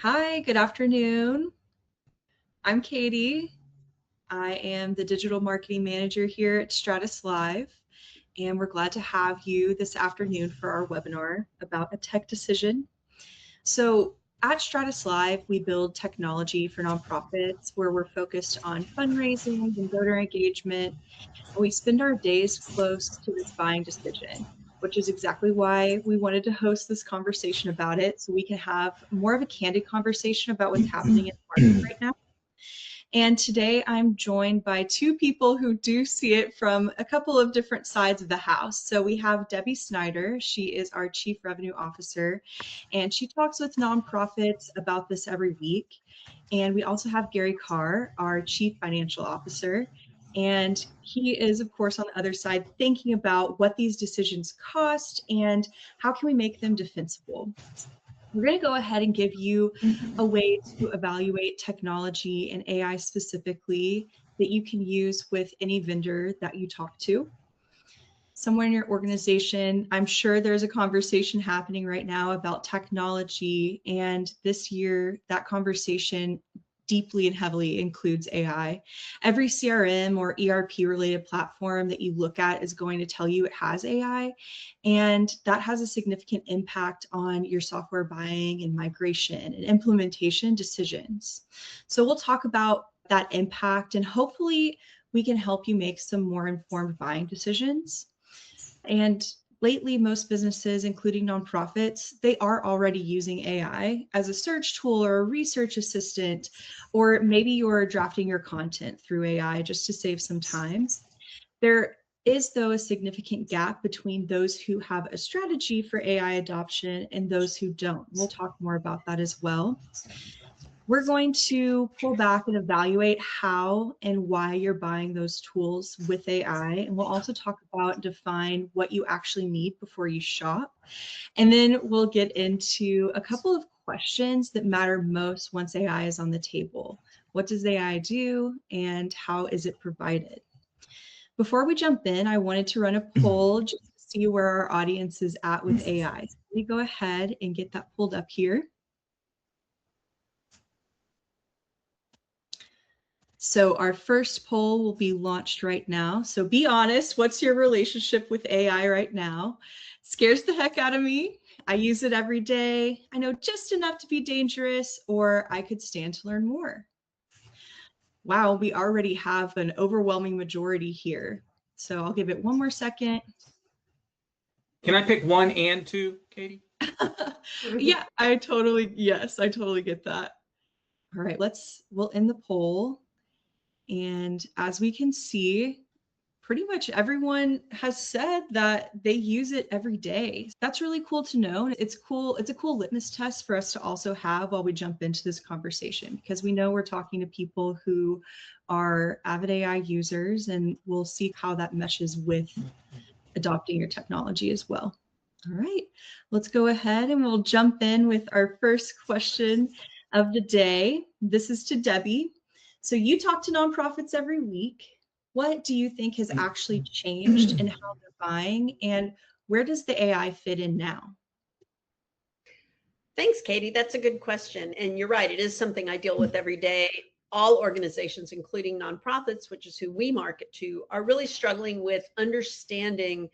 Hi, good afternoon. I'm Katie. I am the digital marketing manager here at StratusLive, and we're glad to have you this afternoon for our webinar about a tech decision. So at StratusLive, we build technology for nonprofits where we're focused on fundraising and donor engagement, and we spend our days close to this buying decision, which is exactly why we wanted to host this conversation about it, so we can have more of a candid conversation about what's happening in the market right now. And today I'm joined by two people who do see it from a couple of different sides of the house. So we have Debbie Snyder. She is our Chief Revenue Officer, and she talks with nonprofits about this every week. And we also have Gary Carr, our Chief Financial Officer. And he is, of course, on the other side thinking about what these decisions cost and how can we make them defensible. We're going to go ahead and give you a way to evaluate technology and AI specifically that you can use with any vendor that you talk to. Somewhere in your organization, I'm sure there's a conversation happening right now about technology, and this year that conversation deeply and heavily includes AI. Every CRM or ERP related platform that you look at is going to tell you it has AI, and that has a significant impact on your software buying and migration and implementation decisions. So we'll talk about that impact, and hopefully we can help you make some more informed buying decisions. And lately, most businesses, including nonprofits, they are already using AI as a search tool or a research assistant, or maybe you're drafting your content through AI just to save some time. There is, though, a significant gap between those who have a strategy for AI adoption and those who don't. We'll talk more about that as well. We're going to pull back and evaluate how and why you're buying those tools with AI. And we'll also talk about define what you actually need before you shop. And then we'll get into a couple of questions that matter most once AI is on the table. What does AI do and how is it provided? Before we jump in, I wanted to run a poll just to see where our audience is at with AI. So let me go ahead and get that pulled up here. So our first poll will be launched right now. So be honest, what's your relationship with AI right now? Scares the heck out of me. I use it every day. I know just enough to be dangerous, or I could stand to learn more. Wow, we already have an overwhelming majority here. So I'll give it one more second. Can I pick 1 and 2, Katie? Yeah, I totally get that. All right, we'll end the poll. And as we can see, pretty much everyone has said that they use it every day. That's really cool to know. It's cool. It's a cool litmus test for us to also have while we jump into this conversation, because we know we're talking to people who are avid AI users, and we'll see how that meshes with adopting your technology as well. All right, let's go ahead and we'll jump in with our first question of the day. This is to Debbie. So you talk to nonprofits every week. What do you think has actually changed in how they're buying, and where does the AI fit in now? Thanks, Katie. That's a good question. And you're right, it is something I deal with every day. All organizations, including nonprofits, which is who we market to, are really struggling with understanding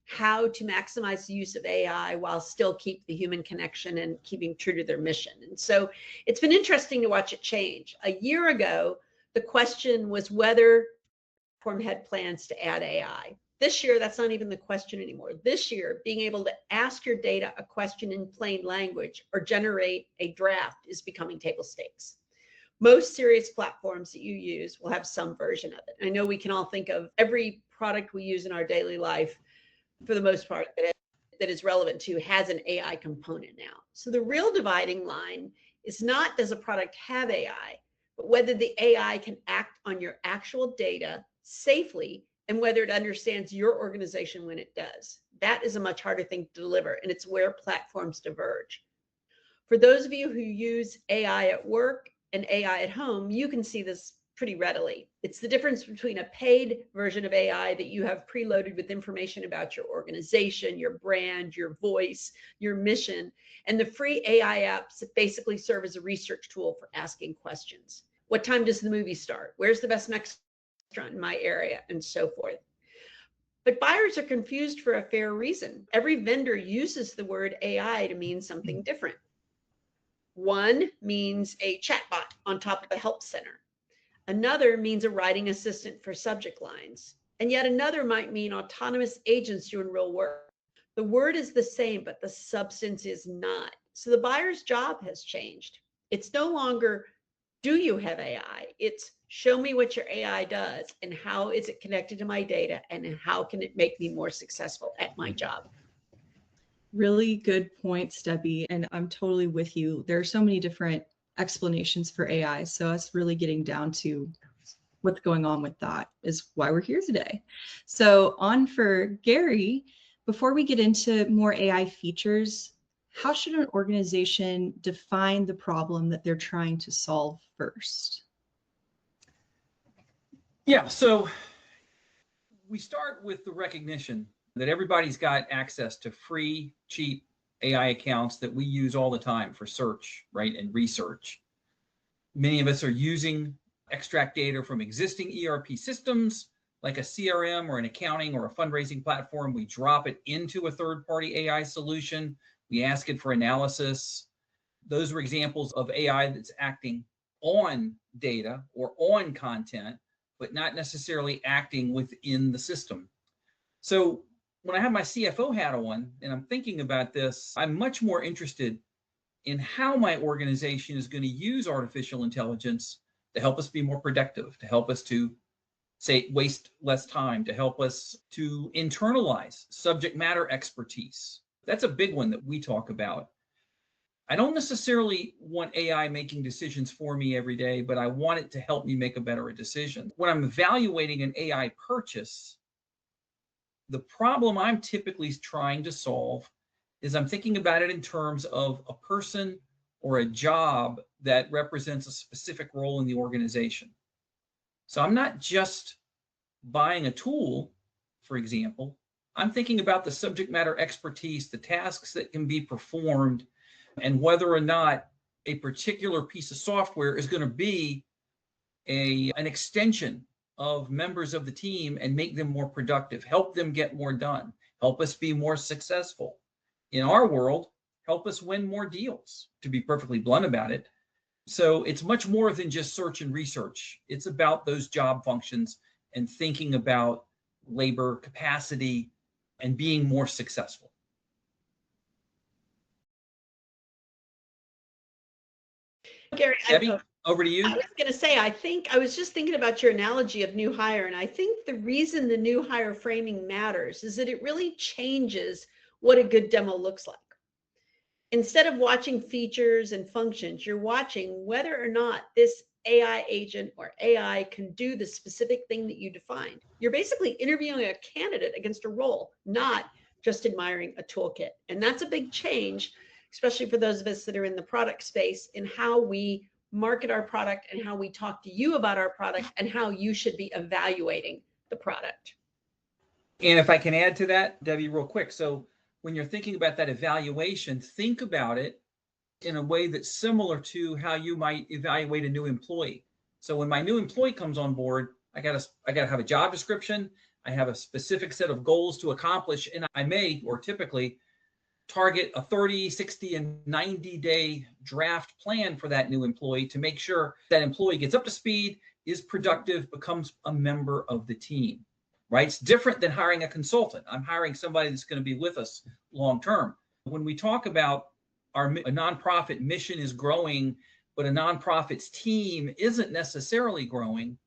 how to maximize the use of AI while still keep the human connection and keeping true to their mission. And so it's been interesting to watch it change. A year ago, the question was whether platform had plans to add AI. This year, that's not even the question anymore. This year, being able to ask your data a question in plain language or generate a draft is becoming table stakes. Most serious platforms that you use will have some version of it. I know we can all think of every product we use in our daily life, for the most part, that is relevant to has an AI component now. So the real dividing line is not does a product have AI, but whether the AI can act on your actual data safely and whether it understands your organization when it does. That is a much harder thing to deliver, and it's where platforms diverge. For those of you who use AI at work and AI at home, you can see this pretty readily. It's the difference between a paid version of AI that you have preloaded with information about your organization, your brand, your voice, your mission, and the free AI apps that basically serve as a research tool for asking questions. What time does the movie start? Where's the best Mexican restaurant in my area? And so forth. But buyers are confused for a fair reason. Every vendor uses the word AI to mean something different. One means a chatbot on top of a help center. Another means a writing assistant for subject lines. And yet another might mean autonomous agents doing real work. The word is the same, but the substance is not. So the buyer's job has changed. It's no longer, do you have AI? It's show me what your AI does and how is it connected to my data and how can it make me more successful at my job? Really good points, Debbie. And I'm totally with you. There are so many different explanations for AI. So us really getting down to what's going on with that is why we're here today. So on for Gary, before we get into more AI features, how should an organization define the problem that they're trying to solve first? Yeah, so we start with the recognition that everybody's got access to free, cheap AI accounts that we use all the time for search, right, and research. Many of us are using extract data from existing ERP systems like a CRM or an accounting or a fundraising platform. We drop it into a third-party AI solution. We ask it for analysis. Those are examples of AI that's acting on data or on content, but not necessarily acting within the system. So when I have my CFO hat on and I'm thinking about this, I'm much more interested in how my organization is going to use artificial intelligence to help us be more productive, to help us to, say, waste less time, to help us to internalize subject matter expertise. That's a big one that we talk about. I don't necessarily want AI making decisions for me every day, but I want it to help me make a better decision. When I'm evaluating an AI purchase, the problem I'm typically trying to solve is I'm thinking about it in terms of a person or a job that represents a specific role in the organization. So I'm not just buying a tool, for example. I'm thinking about the subject matter expertise, the tasks that can be performed, and whether or not a particular piece of software is going to be an extension of members of the team and make them more productive, help them get more done, help us be more successful. In our world, help us win more deals, to be perfectly blunt about it. So it's much more than just search and research. It's about those job functions and thinking about labor capacity and being more successful. Gary, Debbie, over to you. I was going to say, I was just thinking about your analogy of new hire, and I think the reason the new hire framing matters is that it really changes what a good demo looks like. Instead of watching features and functions, you're watching whether or not this AI agent or AI can do the specific thing that you defined. You're basically interviewing a candidate against a role, not just admiring a toolkit. And that's a big change, especially for those of us that are in the product space, in how we market our product and how we talk to you about our product and how you should be evaluating the product. And if I can add to that, Debbie, real quick. So when you're thinking about that evaluation, think about it in a way that's similar to how you might evaluate a new employee. So when my new employee comes on board, I gotta have a job description. I have a specific set of goals to accomplish, and I may, or typically, target a 30, 60, and 90-day draft plan for that new employee to make sure that employee gets up to speed, is productive, becomes a member of the team, right? It's different than hiring a consultant. I'm hiring somebody that's going to be with us long term. When we talk about a nonprofit mission is growing, but a nonprofit's team isn't necessarily growing,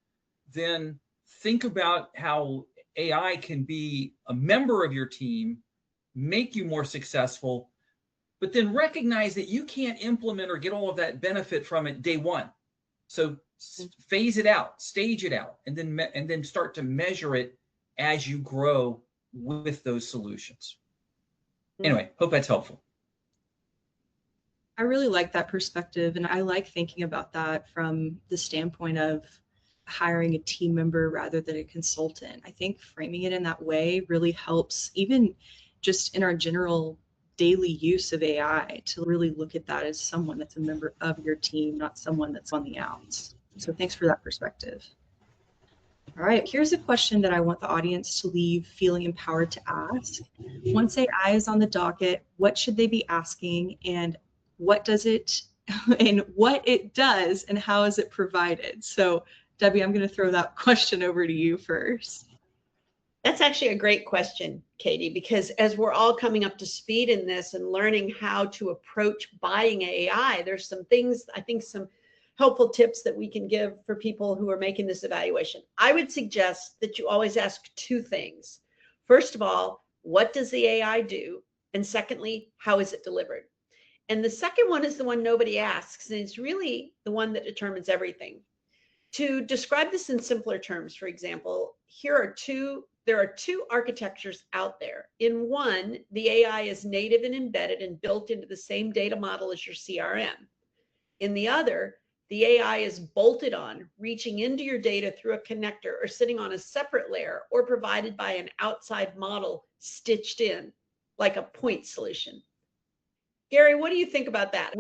then think about how AI can be a member of your team, make you more successful, but then recognize that you can't implement or get all of that benefit from it day one. So phase it out, stage it out, and then start to measure it as you grow with those solutions. Anyway, hope that's helpful. I really like that perspective, and I like thinking about that from the standpoint of hiring a team member rather than a consultant. I think framing it in that way really helps, even just in our general daily use of AI, to really look at that as someone that's a member of your team, not someone that's on the outs. So thanks for that perspective. All right, here's a question that I want the audience to leave feeling empowered to ask. Once AI is on the docket, what should they be asking, and what does it and what it does, and how is it provided? So Debbie, I'm going to throw that question over to you first. That's actually a great question, Katie, because as we're all coming up to speed in this and learning how to approach buying AI, there's some things, I think some helpful tips that we can give for people who are making this evaluation. I would suggest that you always ask two things. First of all, what does the AI do? And secondly, how is it delivered? And the second one is the one nobody asks, and it's really the one that determines everything. To describe this in simpler terms, for example, there are two architectures out there. In one, the AI is native and embedded and built into the same data model as your CRM. In the other, the AI is bolted on, reaching into your data through a connector or sitting on a separate layer or provided by an outside model stitched in like a point solution. Gary, what do you think about that?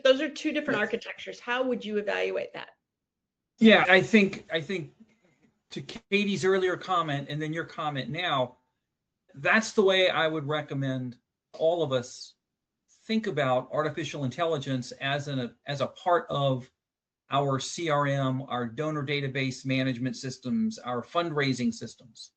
Those are two different architectures. How would you evaluate that? Yeah, I think to Katie's earlier comment and then your comment now, that's the way I would recommend all of us think about artificial intelligence as a part of our CRM, our donor database management systems, our fundraising systems.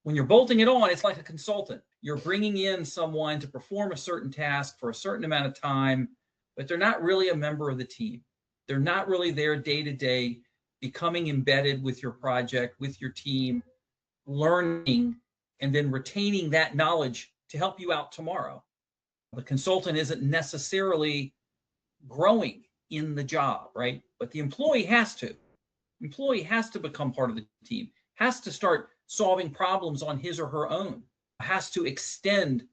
When you're bolting it on, it's like a consultant. You're bringing in someone to perform a certain task for a certain amount of time, but they're not really a member of the team. They're not really there day to day, becoming embedded with your project, with your team, learning, and then retaining that knowledge to help you out tomorrow. The consultant isn't necessarily growing in the job, right? But the employee has to. Employee has to become part of the team, has to start solving problems on his or her own, has to extend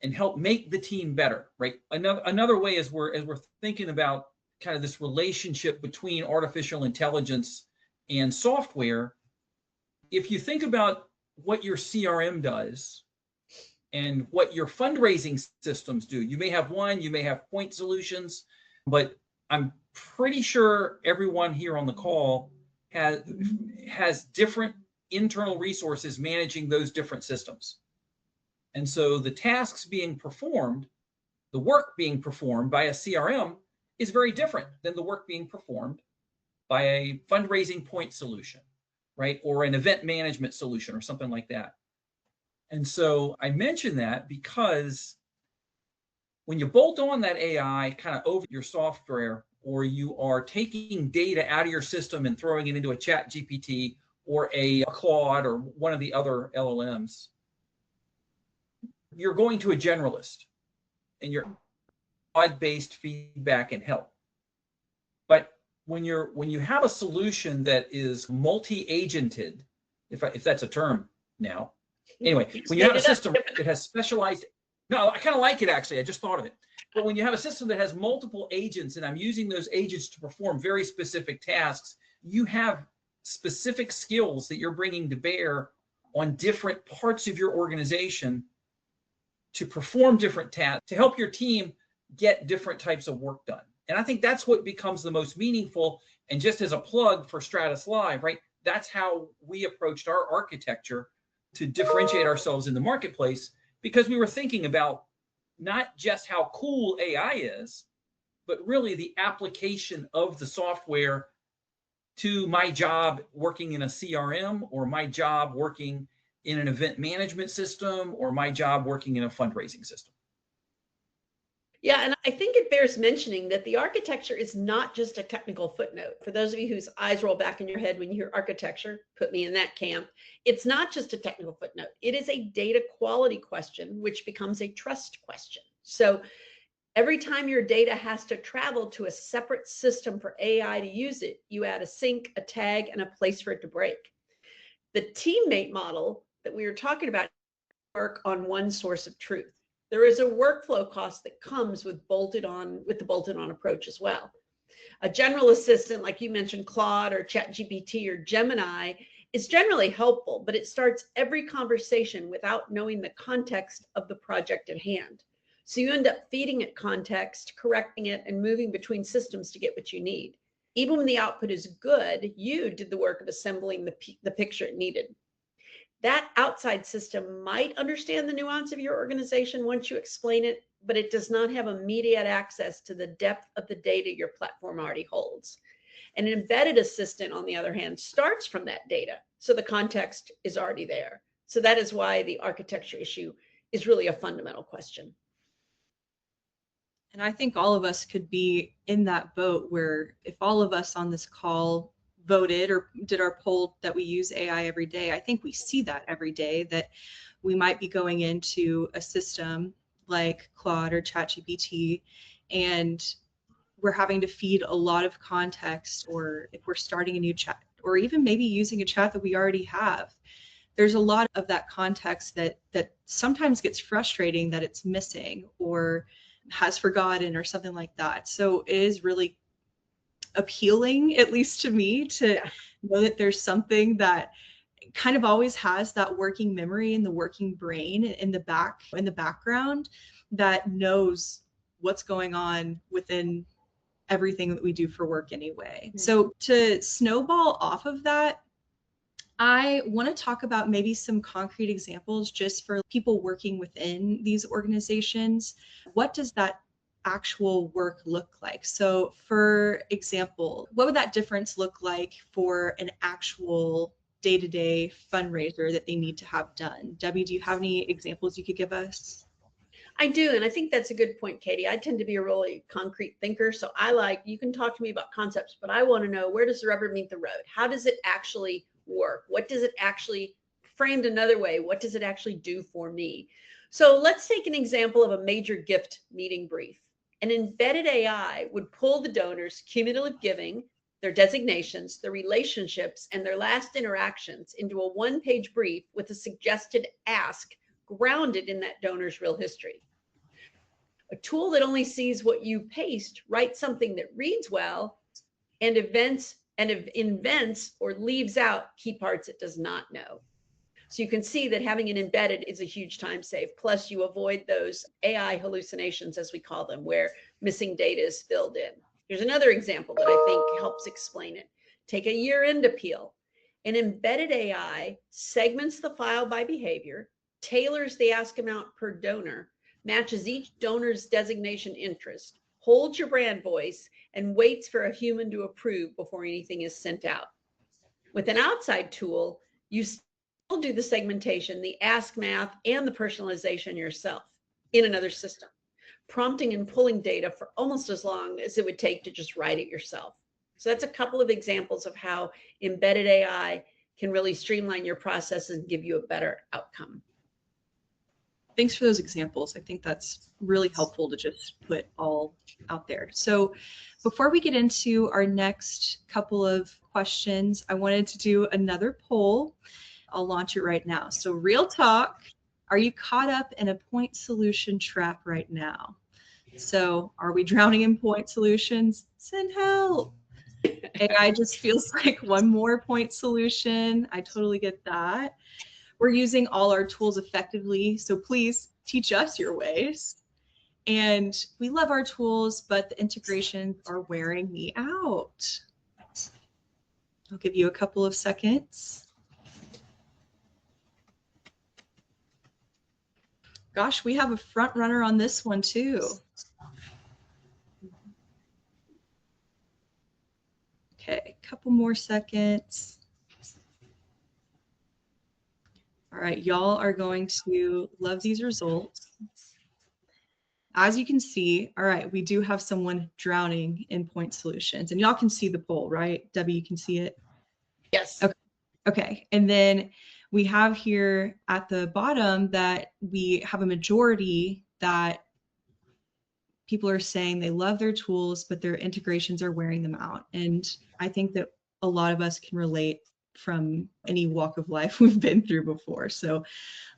and help make the team better, right? Another way as we're thinking about kind of this relationship between artificial intelligence and software, if you think about what your CRM does and what your fundraising systems do, you may have one, you may have point solutions, but I'm pretty sure everyone here on the call has different internal resources managing those different systems. And so the tasks being performed, the work being performed by a CRM is very different than the work being performed by a fundraising point solution, right? Or an event management solution or something like that. And so I mention that because when you bolt on that AI kind of over your software, or you are taking data out of your system and throwing it into a chat GPT or a Claude or one of the other LLMs, you're going to a generalist and you're broad-based feedback and help. But when you have a solution that is multi-agented, if that's a term now, anyway, when you have a system that has specialized, no, I kind of like it actually, I just thought of it. But when you have a system that has multiple agents and I'm using those agents to perform very specific tasks, you have specific skills that you're bringing to bear on different parts of your organization to perform different tasks, to help your team get different types of work done. And I think that's what becomes the most meaningful. And just as a plug for StratusLive, right, that's how we approached our architecture to differentiate ourselves in the marketplace, because we were thinking about not just how cool AI is, but really the application of the software to my job working in a CRM, or my job working in an event management system, or my job working in a fundraising system. Yeah, and I think it bears mentioning that the architecture is not just a technical footnote. For those of you whose eyes roll back in your head when you hear architecture, put me in that camp. It's not just a technical footnote. It is a data quality question, which becomes a trust question. So every time your data has to travel to a separate system for AI to use it, you add a sync, a tag, and a place for it to break. The teammate model that we were talking about work on one source of truth. There is a workflow cost that comes with the bolted on approach as well. A general assistant, like you mentioned, Claude or ChatGPT or Gemini, is generally helpful, but it starts every conversation without knowing the context of the project at hand. So you end up feeding it context, correcting it, and moving between systems to get what you need. Even when the output is good, you did the work of assembling the picture it needed. That outside system might understand the nuance of your organization once you explain it, but it does not have immediate access to the depth of the data your platform already holds. An embedded assistant, on the other hand, starts from that data, so the context is already there. So that is why the architecture issue is really a fundamental question. And I think all of us could be in that boat where if all of us on this call voted or did our poll that we use AI every day, I think we see that every day, that we might be going into a system like Claude or ChatGPT, and we're having to feed a lot of context, or if we're starting a new chat, or even maybe using a chat that we already have, there's a lot of that context that sometimes gets frustrating that it's missing or has forgotten or something like that. So it is really appealing, at least to me, to know that there's something that kind of always has that working memory in the working brain in the background that knows what's going on within everything that we do for work anyway. Mm-hmm. So to snowball off of that, I want to talk about maybe some concrete examples just for people working within these organizations. What does that actual work look like? So for example, what would that difference look like for an actual day-to-day fundraiser that they need to have done? Debbie, do you have any examples you could give us? I do, and I think that's a good point, Katie. I tend to be a really concrete thinker, so you can talk to me about concepts, but I want to know, where does the rubber meet the road? How does it actually work? What does it actually, framed another way, what does it actually do for me? So let's take an example of a major gift meeting brief. An embedded AI would pull the donors' cumulative giving, their designations, their relationships, and their last interactions into a one-page brief with a suggested ask grounded in that donor's real history. A tool that only sees what you paste writes something that reads well and invents or leaves out key parts it does not know. So you can see that having an embedded is a huge time save. Plus you avoid those AI hallucinations, as we call them, where missing data is filled in. Here's another example that I think helps explain it. Take a year-end appeal. An embedded AI segments the file by behavior, tailors the ask amount per donor, matches each donor's designation interest, holds your brand voice, and waits for a human to approve before anything is sent out. With an outside tool, you still do the segmentation, the ask math, and the personalization yourself in another system, prompting and pulling data for almost as long as it would take to just write it yourself. So that's a couple of examples of how embedded AI can really streamline your process and give you a better outcome. Thanks for those examples. I think that's really helpful to just put all out there. So before we get into our next couple of questions, I wanted to do another poll. I'll launch it right now. So real talk, are you caught up in a point solution trap right now? So are we drowning in point solutions? Send help. AI just feels like one more point solution. I totally get that. We're using all our tools effectively, so please teach us your ways. And we love our tools, but the integrations are wearing me out. I'll give you a couple of seconds. Gosh, we have a front runner on this one too. Okay, a couple more seconds. All right, y'all are going to love these results. As you can see, all right, we do have someone drowning in point solutions, and y'all can see the poll, right? Debbie, you can see it? Yes. Okay. And then we have here at the bottom that we have a majority that people are saying they love their tools, but their integrations are wearing them out. And I think that a lot of us can relate from any walk of life we've been through before. So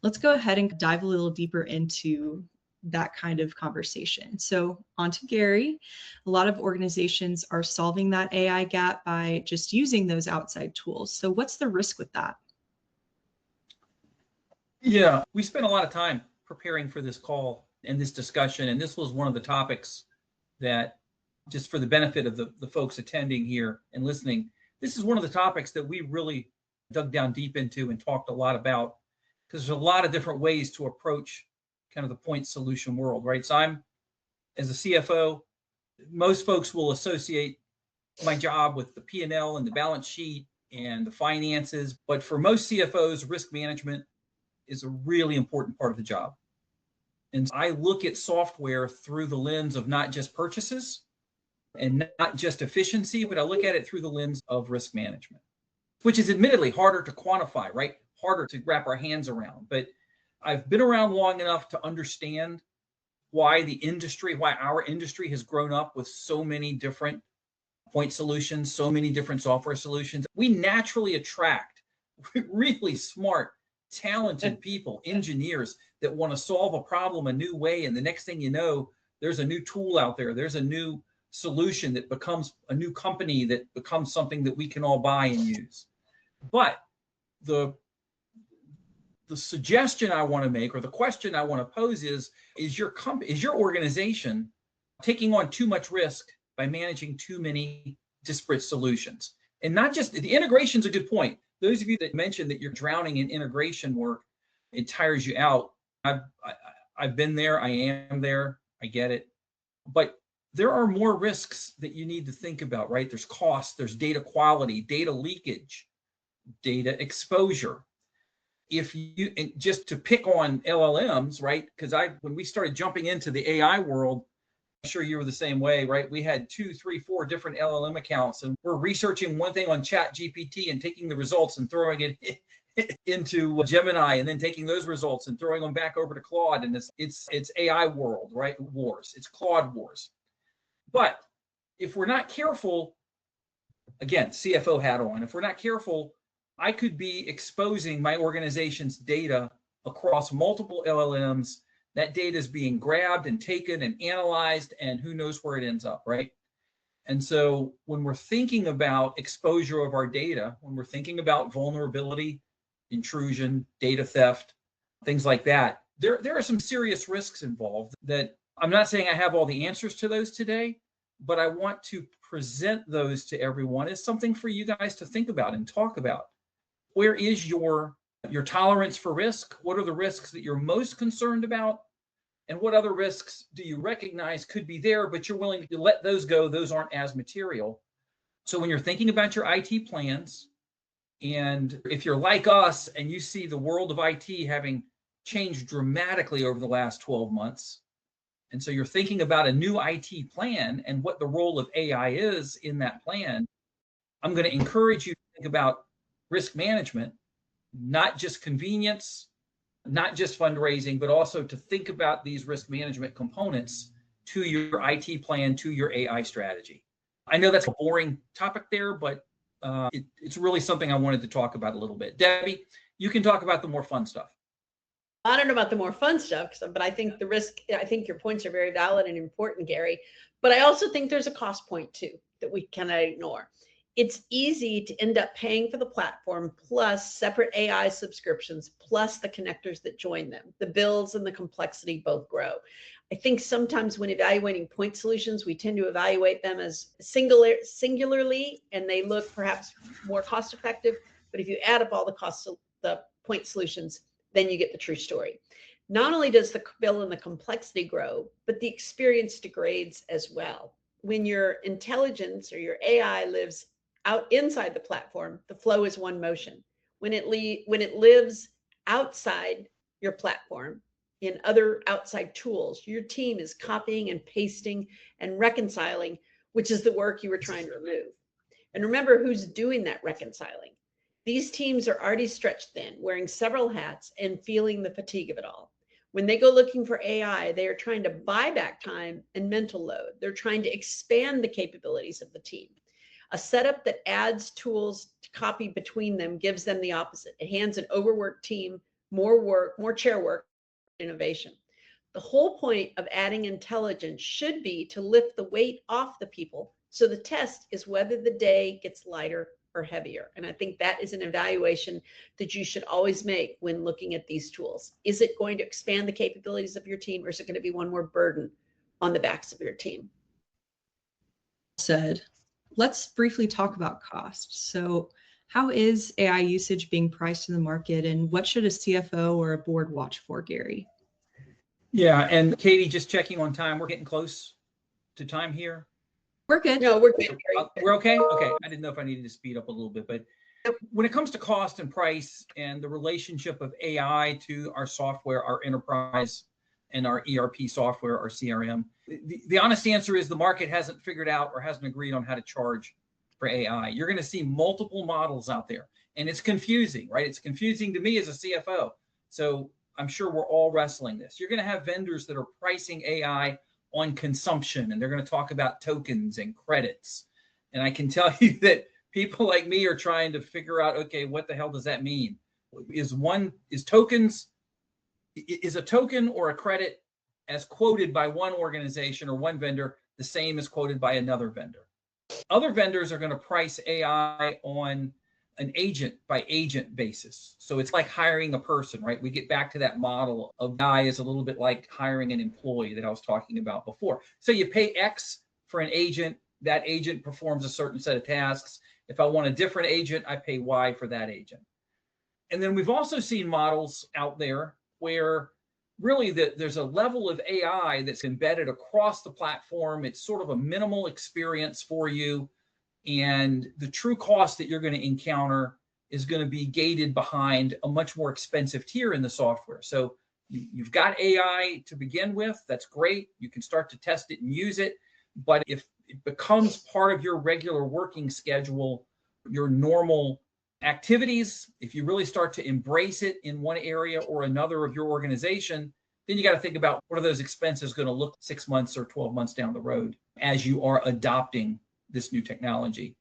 let's go ahead and dive a little deeper into that kind of conversation. So on to Gary. A lot of organizations are solving that AI gap by just using those outside tools. So what's the risk with that? Yeah, we spent a lot of time preparing for this call and this discussion, and this was one of the topics that, just for the benefit of the folks attending here and listening, this is one of the topics that we really dug down deep into and talked a lot about, because there's a lot of different ways to approach kind of the point solution world, right? So I'm, as a CFO, most folks will associate my job with the P&L and the balance sheet and the finances, but for most CFOs, risk management is a really important part of the job. And I look at software through the lens of not just purchases and not just efficiency, but I look at it through the lens of risk management, which is admittedly harder to quantify, right? Harder to wrap our hands around. But I've been around long enough to understand why our industry has grown up with so many different point solutions, so many different software solutions. We naturally attract really smart, talented people, engineers that want to solve a problem a new way. And the next thing you know, there's a new tool out there. There's a new solution that becomes a new company that becomes something that we can all buy and use. But the suggestion I want to make, or the question I want to pose is your organization taking on too much risk by managing too many disparate solutions? And not just the integration's a good point. Those of you that mentioned that you're drowning in integration work, it tires you out. I've been there. I am there. I get it. But there are more risks that you need to think about, right? There's cost, there's data quality, data leakage, data exposure. If you, and just to pick on LLMs, right? Because when we started jumping into the AI world, I'm sure you were the same way, right? We had 2, 3, 4 different LLM accounts, and we're researching one thing on ChatGPT and taking the results and throwing it into Gemini, and then taking those results and throwing them back over to Claude. And it's AI world, right? Wars. It's Claude wars. But if we're not careful, again, CFO hat on, if we're not careful, I could be exposing my organization's data across multiple LLMs. That data is being grabbed and taken and analyzed, and who knows where it ends up, right? And so when we're thinking about exposure of our data, when we're thinking about vulnerability, intrusion, data theft, things like that, there are some serious risks involved that I'm not saying I have all the answers to those today, but I want to present those to everyone as something for you guys to think about and talk about. Where is your tolerance for risk? What are the risks that you're most concerned about? And what other risks do you recognize could be there, but you're willing to let those go? Those aren't as material. So when you're thinking about your IT plans, and if you're like us and you see the world of IT having changed dramatically over the last 12 months, and so you're thinking about a new IT plan and what the role of AI is in that plan, I'm going to encourage you to think about risk management, not just convenience, not just fundraising, but also to think about these risk management components to your IT plan, to your AI strategy. I know that's a boring topic there, but it's really something I wanted to talk about a little bit. Debbie, you can talk about the more fun stuff. I don't know about the more fun stuff, but I think I think your points are very valid and important, Gary. But I also think there's a cost point too that we cannot ignore. It's easy to end up paying for the platform plus separate AI subscriptions plus the connectors that join them. The bills and the complexity both grow. I think sometimes when evaluating point solutions, we tend to evaluate them as singularly, and they look perhaps more cost effective. But if you add up all the costs of the point solutions, then you get the true story. Not only does the bill and the complexity grow, but the experience degrades as well. When your intelligence or your AI lives out inside the platform, the flow is one motion. When it lives outside your platform in other outside tools, your team is copying and pasting and reconciling, which is the work you were trying to remove. And remember who's doing that reconciling. These teams are already stretched thin, wearing several hats and feeling the fatigue of it all. When they go looking for AI, they are trying to buy back time and mental load. They're trying to expand the capabilities of the team. A setup that adds tools to copy between them gives them the opposite. It hands an overworked team more work, more chair work, innovation. The whole point of adding intelligence should be to lift the weight off the people. So the test is whether the day gets lighter or heavier. And I think that is an evaluation that you should always make when looking at these tools. Is it going to expand the capabilities of your team, or is it going to be one more burden on the backs of your team? Said. Let's briefly talk about cost. So how is AI usage being priced in the market, and what should a CFO or a board watch for, Gary? Yeah, and Katie, just checking on time. We're getting close to time here. We're good. No, we're good. We're okay? Okay. I didn't know if I needed to speed up a little bit, but when it comes to cost and price and the relationship of AI to our software, our enterprise and our ERP software, our CRM, the honest answer is the market hasn't figured out or hasn't agreed on how to charge for AI. You're going to see multiple models out there, and it's confusing, right? It's confusing to me as a CFO. So I'm sure we're all wrestling this. You're going to have vendors that are pricing AI on consumption, and they're going to talk about tokens and credits. And I can tell you that people like me are trying to figure out, okay, what the hell does that mean? Is a token or a credit as quoted by one organization or one vendor the same as quoted by another vendor? Other vendors are going to price AI on an agent by agent basis. So it's like hiring a person, right? We get back to that model of AI is a little bit like hiring an employee that I was talking about before. So you pay X for an agent, that agent performs a certain set of tasks. If I want a different agent, I pay Y for that agent. And then we've also seen models out there where really there's a level of AI that's embedded across the platform. It's sort of a minimal experience for you. And the true cost that you're going to encounter is going to be gated behind a much more expensive tier in the software. So you've got AI to begin with. That's great. You can start to test it and use it. But if it becomes part of your regular working schedule, your normal activities, if you really start to embrace it in one area or another of your organization, then you got to think about what are those expenses going to look 6 months or 12 months down the road as you are adopting this new technology.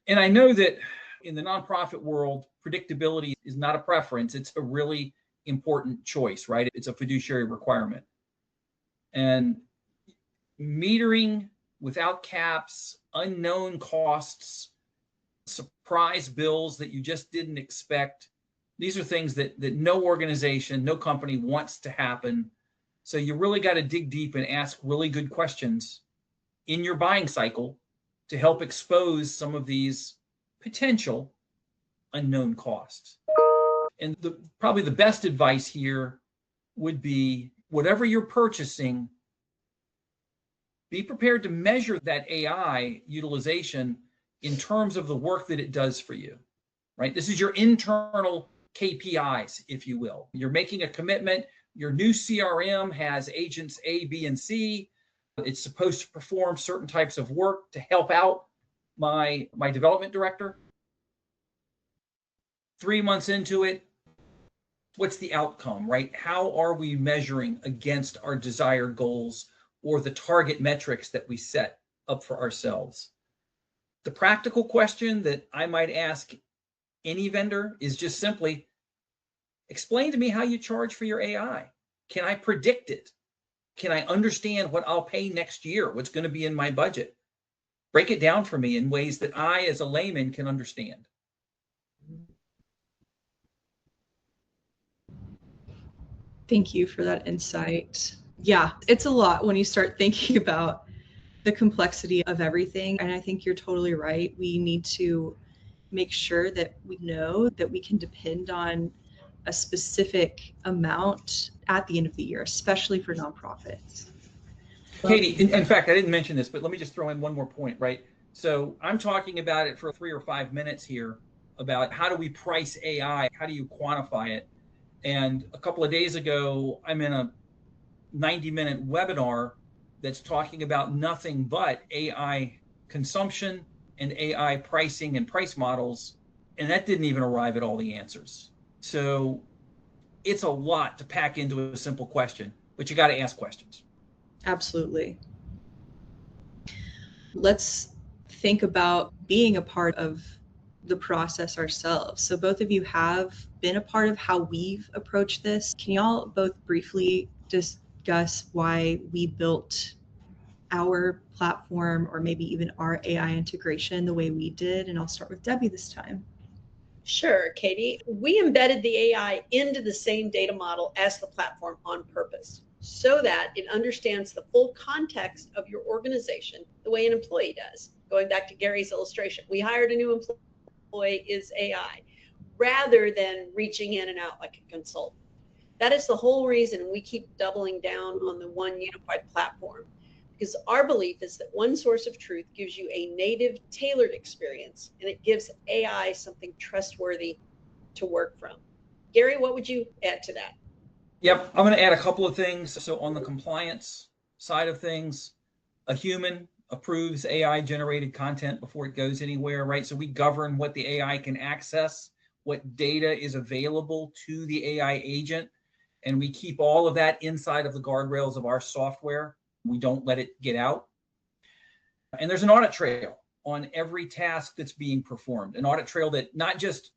And I know that in the nonprofit world, predictability is not a preference. It's a really important choice, right? It's a fiduciary requirement. And metering without caps, unknown costs, surprise bills that you just didn't expect. These are things that no organization, no company wants to happen. So you really got to dig deep and ask really good questions in your buying cycle to help expose some of these potential unknown costs. And probably the best advice here would be whatever you're purchasing, be prepared to measure that AI utilization in terms of the work that it does for you, right? This is your internal KPIs, if you will. You're making a commitment. Your new CRM has agents A, B, and C. It's supposed to perform certain types of work to help out my development director. 3 months into it, what's the outcome, right? How are we measuring against our desired goals or the target metrics that we set up for ourselves? The practical question that I might ask any vendor is just simply, explain to me how you charge for your AI. Can I predict it? Can I understand what I'll pay next year? What's going to be in my budget? Break it down for me in ways that I, as a layman, can understand. Thank you for that insight. Yeah, it's a lot when you start thinking about the complexity of everything. And I think you're totally right. We need to make sure that we know that we can depend on a specific amount at the end of the year, especially for nonprofits. Katie, in fact, I didn't mention this, but let me just throw in one more point, right? So I'm talking about it for 3 or 5 minutes here about how do we price AI? How do you quantify it? And a couple of days ago, I'm in a 90-minute webinar that's talking about nothing but AI consumption and AI pricing and price models. And that didn't even arrive at all the answers. So it's a lot to pack into a simple question, but you got to ask questions. Absolutely. Let's think about being a part of the process ourselves. So both of you have been a part of how we've approached this. Can y'all both briefly just discuss why we built our platform, or maybe even our AI integration the way we did. And I'll start with Debbie this time. Sure, Katie. We embedded the AI into the same data model as the platform on purpose so that it understands the full context of your organization the way an employee does. Going back to Gary's illustration, we hired a new employee is AI rather than reaching in and out like a consultant. That is the whole reason we keep doubling down on the one unified platform, because our belief is that one source of truth gives you a native tailored experience, and it gives AI something trustworthy to work from. Gary, what would you add to that? Yep, I'm going to add a couple of things. So on the compliance side of things, a human approves AI generated content before it goes anywhere, right? So we govern what the AI can access, what data is available to the AI agent, and we keep all of that inside of the guardrails of our software. We don't let it get out. And there's an audit trail on every task that's being performed, an audit trail that not just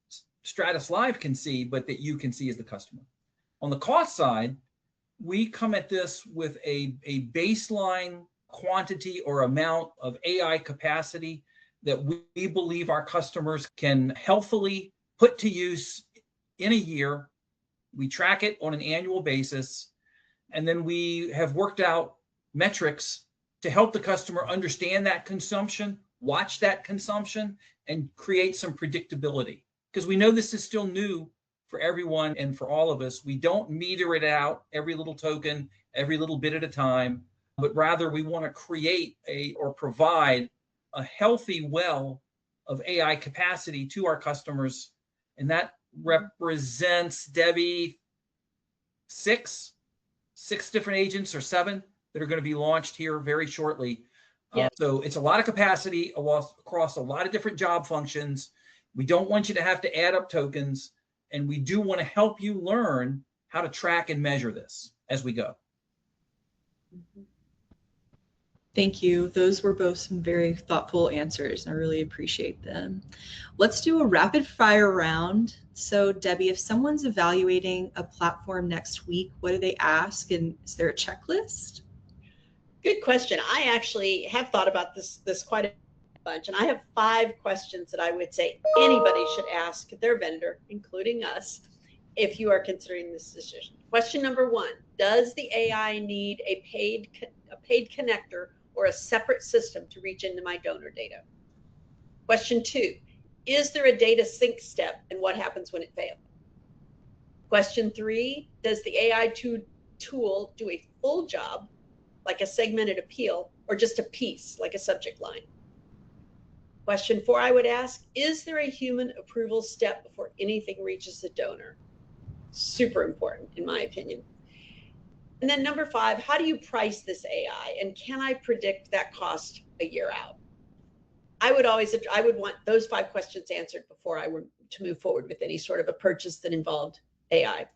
StratusLive can see, but that you can see as the customer. On the cost side, we come at this with a baseline quantity or amount of AI capacity that we believe our customers can healthily put to use in a year. We track it on an annual basis, and then we have worked out metrics to help the customer understand that consumption, watch that consumption, and create some predictability. Because we know this is still new for everyone and for all of us. We don't meter it out every little token, every little bit at a time, but rather we want to create or provide a healthy well of AI capacity to our customers. And that represents, Debbie, six different agents or seven that are going to be launched here very shortly. Yeah. So it's a lot of capacity across a lot of different job functions. We don't want you to have to add up tokens, and we do want to help you learn how to track and measure this as we go. Thank you. Those were both some very thoughtful answers, and I really appreciate them. Let's do a rapid fire round. So Debbie, if someone's evaluating a platform next week, what do they ask? And is there a checklist? Good question. I actually have thought about this quite a bunch, and I have 5 questions that I would say anybody should ask their vendor, including us, if you are considering this decision. Question number 1, does the AI need a paid connector or a separate system to reach into my donor data? Question 2, is there a data sync step, and what happens when it fails? Question 3, does the AI tool do a full job, like a segmented appeal, or just a piece, like a subject line? Question 4, I would ask, is there a human approval step before anything reaches the donor? Super important, in my opinion. And then number 5, how do you price this AI? And can I predict that cost a year out? I would want those 5 questions answered before I were to move forward with any sort of a purchase that involved AI.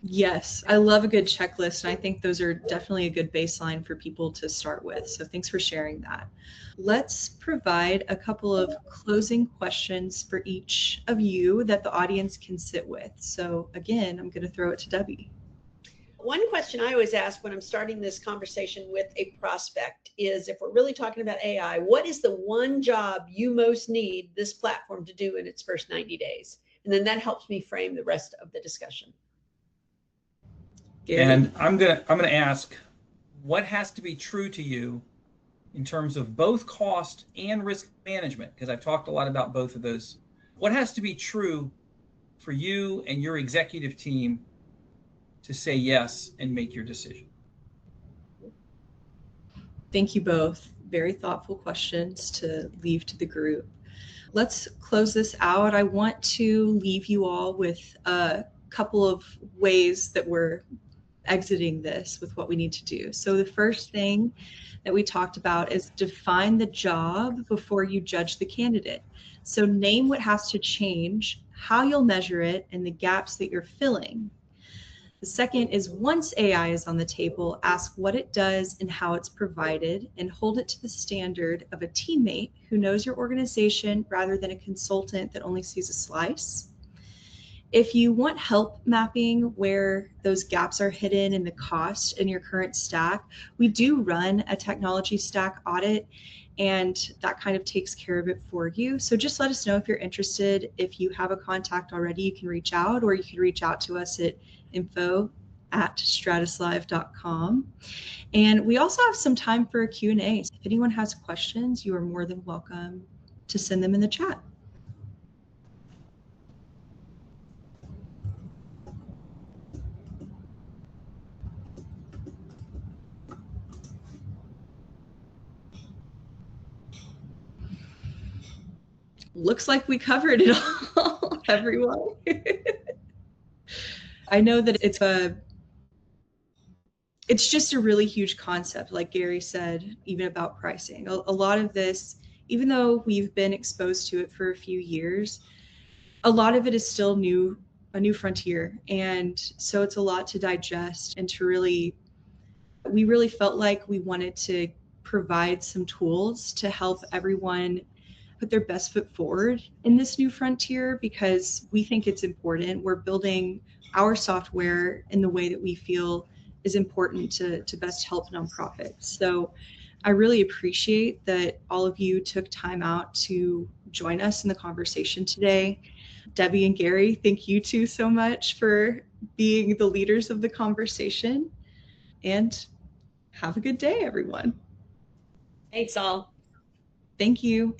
Yes, I love a good checklist, and I think those are definitely a good baseline for people to start with. So thanks for sharing that. Let's provide a couple of closing questions for each of you that the audience can sit with. So again, I'm going to throw it to Debbie. One question I always ask when I'm starting this conversation with a prospect is, if we're really talking about AI, what is the one job you most need this platform to do in its first 90 days? And then that helps me frame the rest of the discussion. Gary? And I'm gonna ask, what has to be true to you in terms of both cost and risk management? Because I've talked a lot about both of those. What has to be true for you and your executive team to say yes and make your decision? Thank you both. Very thoughtful questions to leave to the group. Let's close this out. I want to leave you all with a couple of ways that we're exiting this with what we need to do. So the first thing that we talked about is define the job before you judge the candidate. So name what has to change, how you'll measure it, and the gaps that you're filling. The second is, once AI is on the table, ask what it does and how it's provided, and hold it to the standard of a teammate who knows your organization rather than a consultant that only sees a slice. If you want help mapping where those gaps are hidden in the cost in your current stack, we do run a technology stack audit, and that kind of takes care of it for you. So just let us know if you're interested. If you have a contact already, you can reach out, or you can reach out to us at info@stratuslive.com. And we also have some time for a Q&A. So if anyone has questions, you are more than welcome to send them in the chat. Looks like we covered it all, everyone. I know that it's just a really huge concept, like Gary said, even about pricing. A lot of this, even though we've been exposed to it for a few years, a lot of it is still a new frontier. And so it's a lot to digest, and we really felt like we wanted to provide some tools to help everyone put their best foot forward in this new frontier, because we think it's important. We're building our software in the way that we feel is important to best help nonprofits. So I really appreciate that all of you took time out to join us in the conversation today. Debbie and Gary, thank you two so much for being the leaders of the conversation, and have a good day, everyone. Thanks all. Thank you.